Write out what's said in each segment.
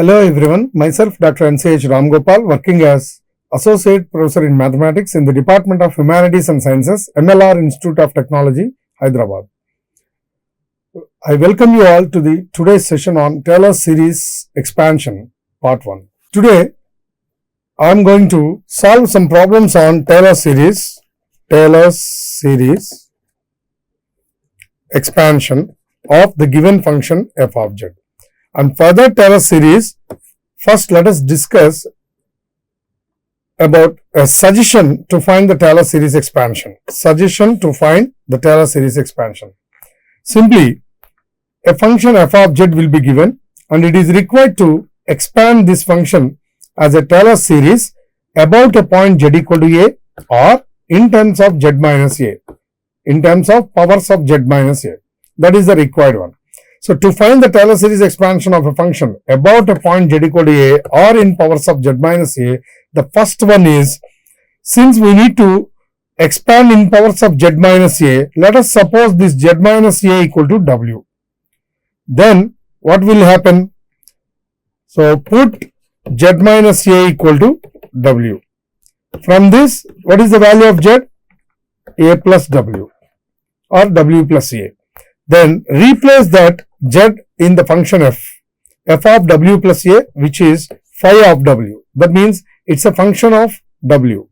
Hello everyone, myself Dr. NCH Ramgopal, working as Associate Professor in Mathematics in the Department of Humanities and Sciences, MLR Institute of Technology, Hyderabad. I welcome you all to today's session on Taylor Series Expansion, Part 1. Today, I am going to solve some problems on Taylor Series expansion of the given function f of z. And further Taylor series, first let us discuss about a suggestion to find the Taylor series expansion. Simply, a function f of z will be given and it is required to expand this function as a Taylor series about a point z equal to a or in terms of z minus a, in terms of powers of z minus a. That is the required one. So, to find the Taylor series expansion of a function about a point z equal to a or in powers of z minus a, the first one is, since we need to expand in powers of z minus a, let us suppose this z minus a equal to w. Then, what will happen? So, put z minus a equal to w. From this, what is the value of z? A plus w or w plus a. Then, replace that z in the function f of w plus a, which is phi of w. That means it's a function of w.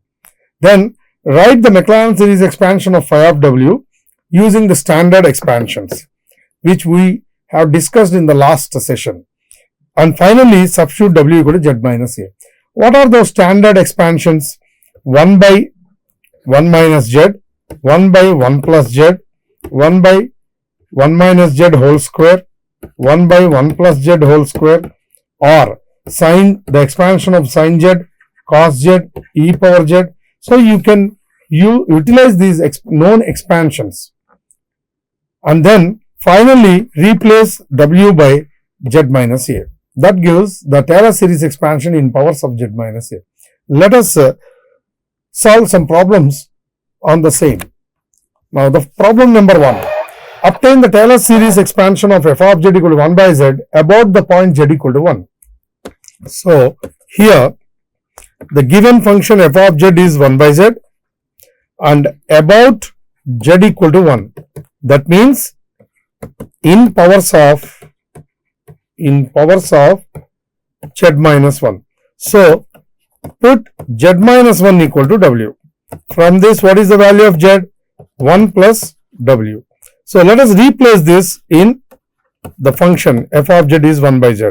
Then write the Maclaurin series expansion of phi of w using the standard expansions, which we have discussed in the last session. And finally, substitute w equal to z minus a. What are those standard expansions? 1 by 1 minus z, 1 by 1 plus z, 1 by 1 minus z whole square, 1 by 1 plus z whole square, or sine, the expansion of sine z, cos z, e power z. So, you can utilize these known expansions and then finally replace w by z minus a. That gives the Taylor series expansion in powers of z minus a. Let us solve some problems on the same. Now, the problem number 1. Obtain the Taylor series expansion of f of z equal to 1 by z about the point z equal to 1. So, here the given function f of z is 1 by z and about z equal to 1. That means in powers of z minus 1. So, put z minus 1 equal to w. From this, what is the value of z? 1 plus w. So, let us replace this in the function f of z is 1 by z,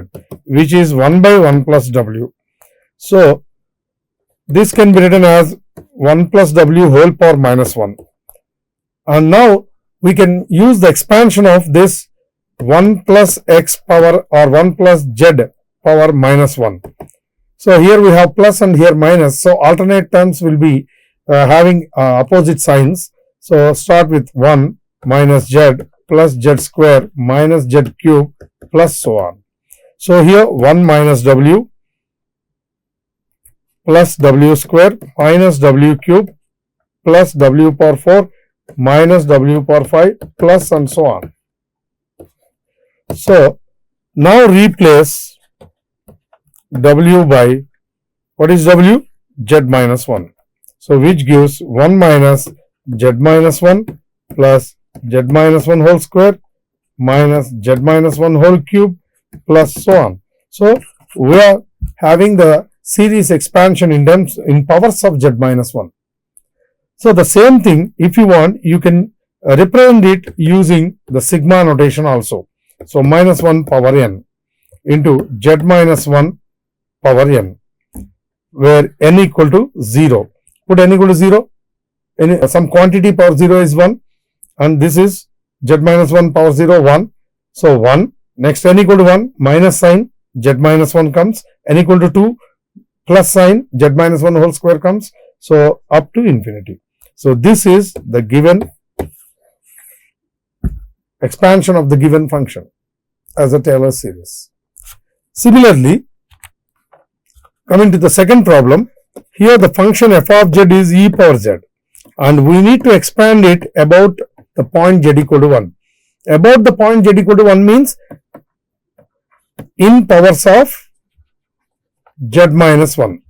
which is 1 by 1 plus w. So, this can be written as 1 plus w whole power minus 1. And now, we can use the expansion of this 1 plus x power or 1 plus z power minus 1. So, here we have plus and here minus. So, alternate terms will be having opposite signs. So, start with 1 minus z plus z square minus z cube plus so on. So, here 1 minus w plus w square minus w cube plus w power 4 minus w power 5 plus and so on. So, now replace w by, what is w? Z minus 1. So, which gives 1 minus z minus 1 plus z minus 1 whole square minus z minus 1 whole cube plus so on. So, we are having the series expansion in powers of z minus 1. So, the same thing, if you want, you can represent it using the sigma notation also. So, minus 1 power n into z minus 1 power n, where n equal to 0. Put n equal to 0, some quantity power 0 is 1. And this is z minus 1 power 0, 1. So, 1. Next, n equal to 1, minus sign, z minus 1 comes. N equal to 2, plus sign, z minus 1 whole square comes. So, up to infinity. So, this is the given expansion of the given function as a Taylor series. Similarly, coming to the second problem, here the function f of z is e power z and we need to expand it about the point z equal to 1. About the point z equal to 1 means in powers of z minus 1.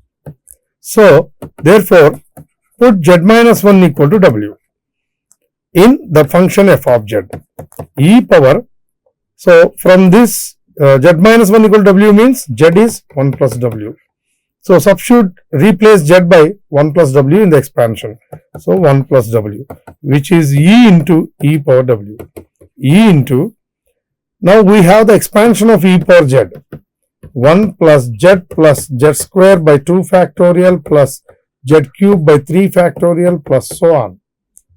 So, therefore, put z minus 1 equal to w in the function f of z. E power, so from this z minus 1 equal to w means z is 1 plus w. So, substitute, replace z by 1 plus w in the expansion. So, 1 plus w, which is e into e power w. E into, now we have the expansion of e power z. 1 plus z square by 2 factorial plus z cube by 3 factorial plus so on.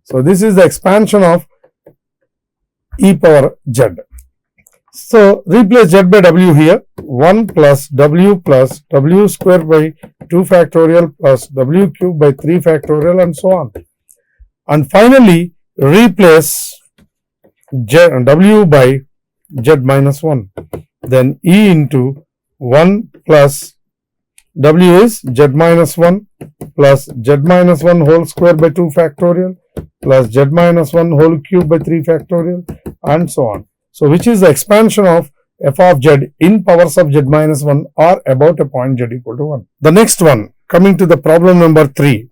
So, this is the expansion of e power z. So, replace z by w here, 1 plus w square by 2 factorial plus w cube by 3 factorial and so on. And finally, replace w by z minus 1. Then e into 1 plus w is z minus 1 plus z minus 1 whole square by 2 factorial plus z minus 1 whole cube by 3 factorial and so on. So, which is the expansion of f of z in powers of z minus 1 or about a point z equal to 1. The next one, coming to the problem number 3.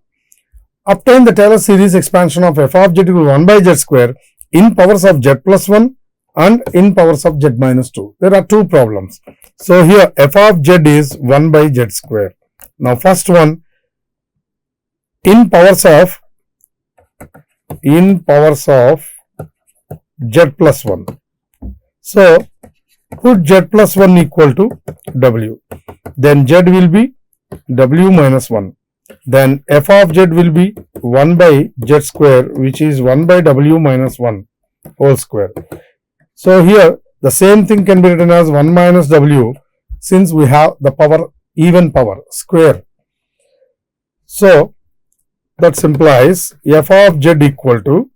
Obtain the Taylor series expansion of f of z equal to 1 by z square in powers of z plus 1 and in powers of z minus 2. There are two problems. So, here f of z is 1 by z square. Now, first one, in powers of z plus 1. So, put z plus 1 equal to w. Then z will be w minus 1. Then f of z will be 1 by z square, which is 1 by w minus 1 whole square. So, here the same thing can be written as 1 minus w, since we have the power, even power, square. So, that implies f of z equal to,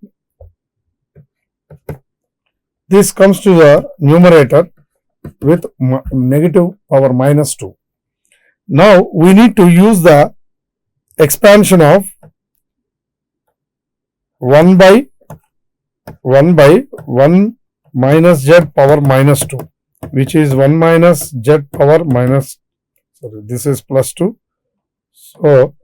this comes to the numerator with negative power minus 2. Now, we need to use the expansion of 1 by 1 minus z power minus 2, which is 1 minus z power minus, sorry, this is plus 2, so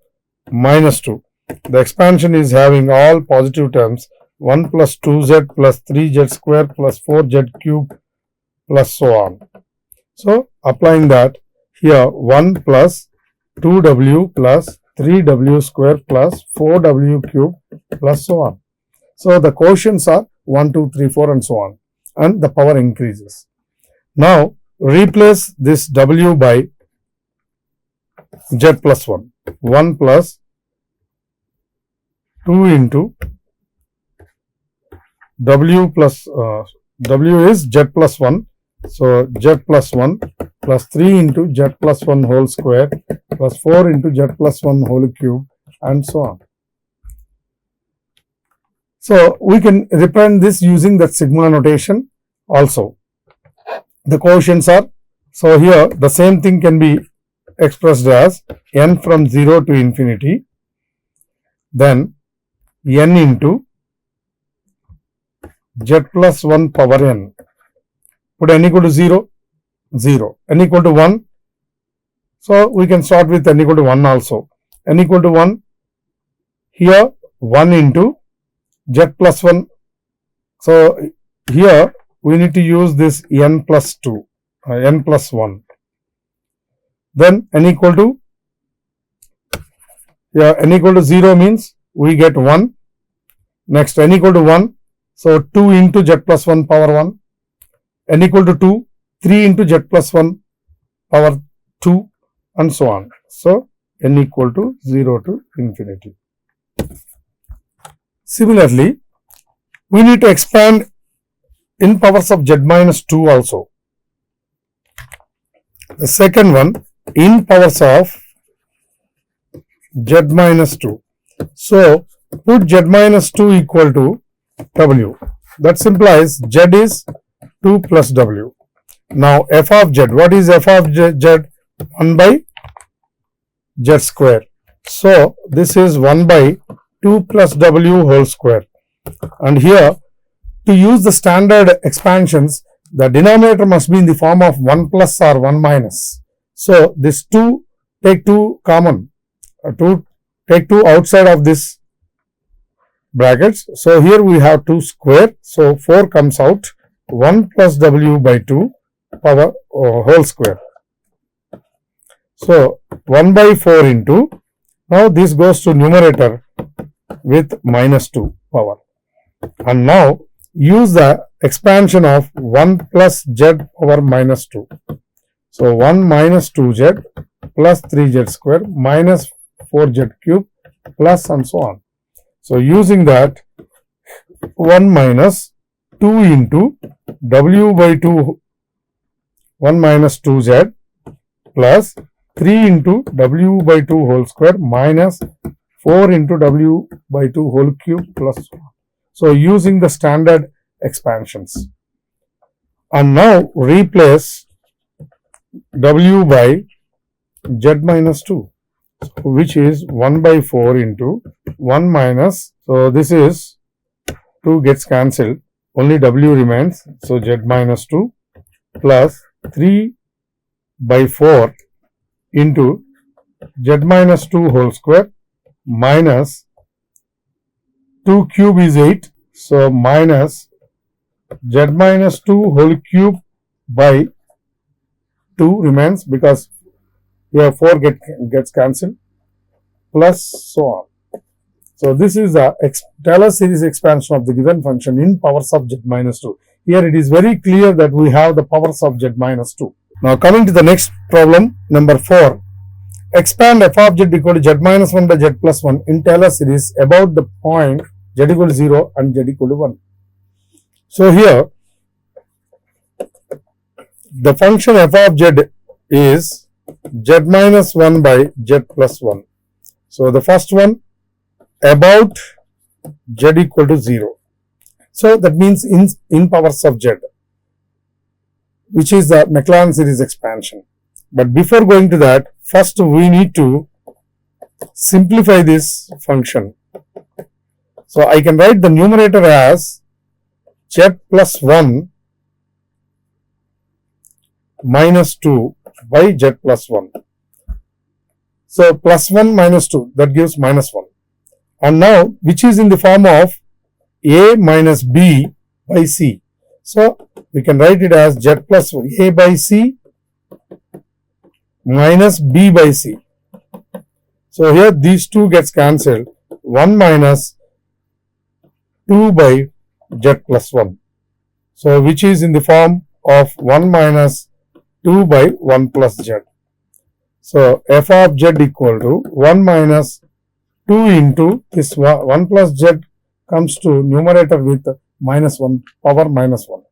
minus 2. The expansion is having all positive terms, 1 plus 2z plus 3z square plus 4z cube plus so on. So, applying that, here 1 plus 2w plus 3w square plus 4w cube plus so on. So, the quotients are 1, 2, 3, 4 and so on, and the power increases. Now, replace this w by z plus 1. 1 plus 2 into w plus w is z plus 1. So, z plus 1 plus 3 into z plus 1 whole square plus 4 into z plus 1 whole cube and so on. So, we can represent this using that sigma notation also. The quotients are, so here the same thing can be expressed as n from 0 to infinity, then n into z plus 1 power n. Put n equal to 0, 0. N equal to 1. So, we can start with n equal to 1 also. N equal to 1. Here 1 into z plus 1. So, here we need to use this n plus 2, n plus 1. Then n equal to, n equal to 0 means we get 1. Next n equal to 1. So, 2 into z plus 1 power 1. N equal to 2, 3 into z plus 1 power 2 and so on. So, n equal to 0 to infinity. Similarly, we need to expand in powers of z minus 2 also. The second one, in powers of z minus 2. So, put z minus 2 equal to w. That implies z is 2 plus w. Now, f of z, what is f of z? 1 by z square. So, this is 1 by 2 plus w whole square. And here, to use the standard expansions, the denominator must be in the form of 1 plus or 1 minus. So, this 2 take 2 common, take 2 outside of this brackets. So here we have 2 square. So 4 comes out, 1 plus w by 2 power whole square. So 1 by 4 into, now this goes to numerator with minus 2 power. And now use the expansion of 1 plus z power minus 2. So 1 minus 2z plus 3z square minus 4z cube plus and so on. So using that, 1 minus 2 into w by 2, 1 minus 2z plus 3 into w by 2 whole square minus 4 into w by 2 whole cube plus so on. So using the standard expansions. And now replace w by z minus 2, which is 1 by 4 into 1 minus, so this is 2 gets cancelled, only w remains, so z minus 2 plus 3 by 4 into z minus 2 whole square minus 2 cube is 8, so minus z minus 2 whole cube by 2 remains because here 4 gets cancelled plus so on. So this is the Taylor series expansion of the given function in powers of z minus 2. Here it is very clear that we have the powers of z minus 2. Now coming to the next problem, number 4. Expand f of z equal to z minus 1 by z plus 1 in Taylor series about the point z equal to 0 and z equal to 1. So here the function f of z is z minus 1 by z plus 1. So the first one about z equal to 0. So that means in powers of z, which is the Maclaurin series expansion. But before going to that, first we need to simplify this function. So I can write the numerator as z plus 1 minus 2 by z plus 1. So plus 1 minus 2, that gives minus 1. And now which is in the form of a minus b by c. So we can write it as z plus 1 a by c minus b by c. So here these two gets cancelled, 1 minus 2 by z plus 1. So which is in the form of 1 minus 2 by 1 plus z. So f of z equal to 1 minus 2 into this 1 plus z comes to numerator with minus 1 power minus 1.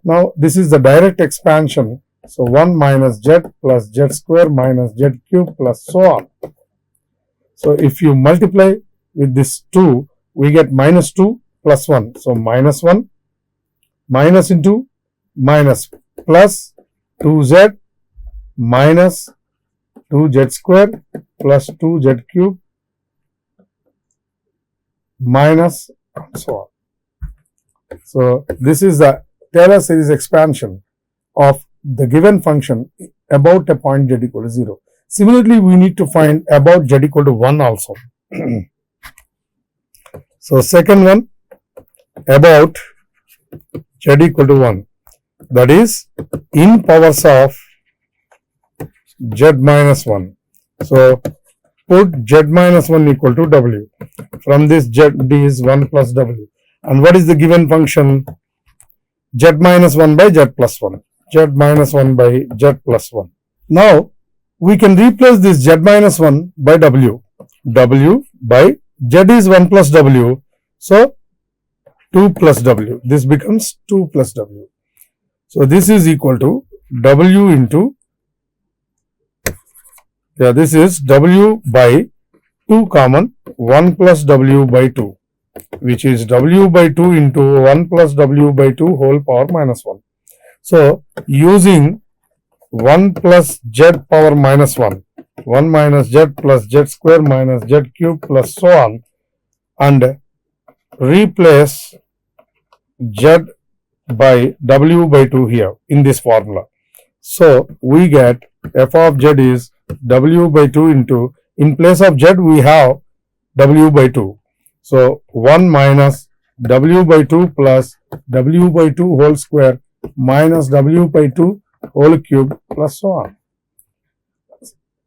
Now this is the direct expansion. So 1 minus z plus z square minus z cube plus so on. So if you multiply with this 2, we get minus 2 plus 1. So minus 1 minus into minus plus 2z minus 2z square plus 2z cube minus and so on. So this is the Taylor series expansion of the given function about a point z equal to 0. Similarly, we need to find about z equal to 1 also. So second one, about z equal to 1, that is in powers of z minus 1. So put z minus 1 equal to w. From this z is 1 plus w. And what is the given function? Z minus 1 by z plus 1. Z minus 1 by z plus 1. Now we can replace this z minus 1 by w. W by z is 1 plus w. So 2 plus w. This becomes 2 plus w. So this is equal to w into, this is w by 2 common 1 plus w by 2, which is w by 2 into 1 plus w by 2 whole power minus 1. So using 1 plus z power minus 1, 1 minus z plus z square minus z cube plus so on, and replace z by w by 2 here in this formula. So we get f of z is w by 2 into, in place of z we have w by 2. So 1 minus w by 2 plus w by 2 whole square minus w by 2 whole cube plus so on.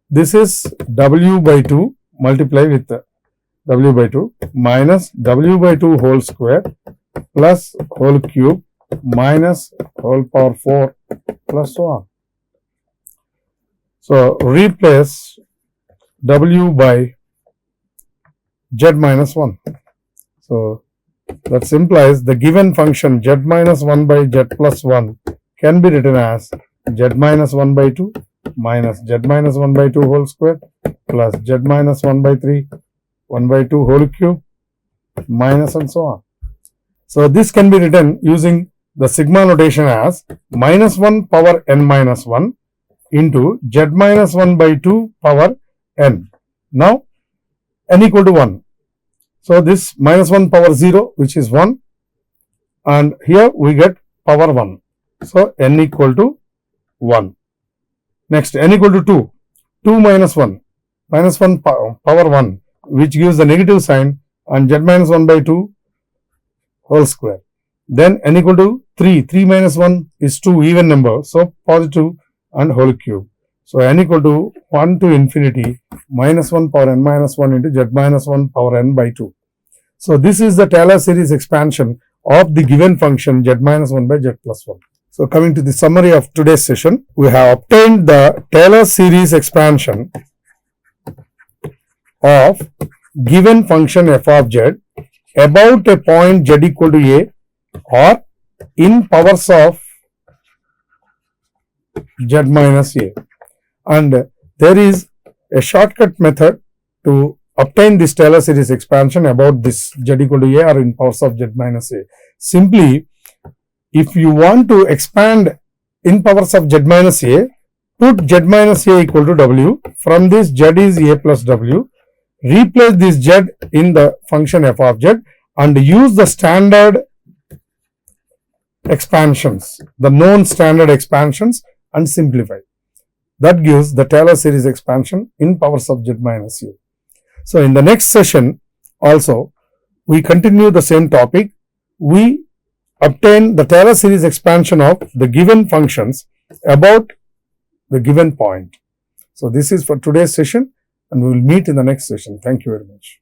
This is w by 2 multiplied with w by 2 minus w by 2 whole square plus whole cube minus whole power 4 plus so on. So replace w by z minus 1. So that implies the given function z minus 1 by z plus 1 can be written as z minus 1 by 2 minus z minus 1 by 2 whole square plus z minus 1 by 3 1 by 2 whole cube minus and so on. So this can be written using the sigma notation as minus 1 power n minus 1 into z minus 1 by 2 power n. Now n equal to 1. So this minus 1 power 0 which is 1, and here we get power 1. So n equal to 1. Next n equal to 2. 2 minus 1. Minus 1 power 1 which gives the negative sign, and z minus 1 by 2 whole square. Then n equal to 3. 3 minus 1 is 2 even number. So positive and whole cube. So n equal to 1 to infinity minus 1 power n minus 1 into z minus 1 power n by 2. So this is the Taylor series expansion of the given function z minus 1 by z plus 1. So coming to the summary of today's session, we have obtained the Taylor series expansion of given function f of z about a point z equal to a or in powers of z minus a. And there is a shortcut method to obtain this Taylor series expansion about this z equal to a or in powers of z minus a. Simply, if you want to expand in powers of z minus a, put z minus a equal to w. From this z is a plus w. Replace this z in the function f of z and use the standard expansions, the known standard expansions, and simplify. That gives the Taylor series expansion in powers of z minus a. So in the next session also we continue the same topic. We obtain the Taylor series expansion of the given functions about the given point. So this is for today's session, and we will meet in the next session. Thank you very much.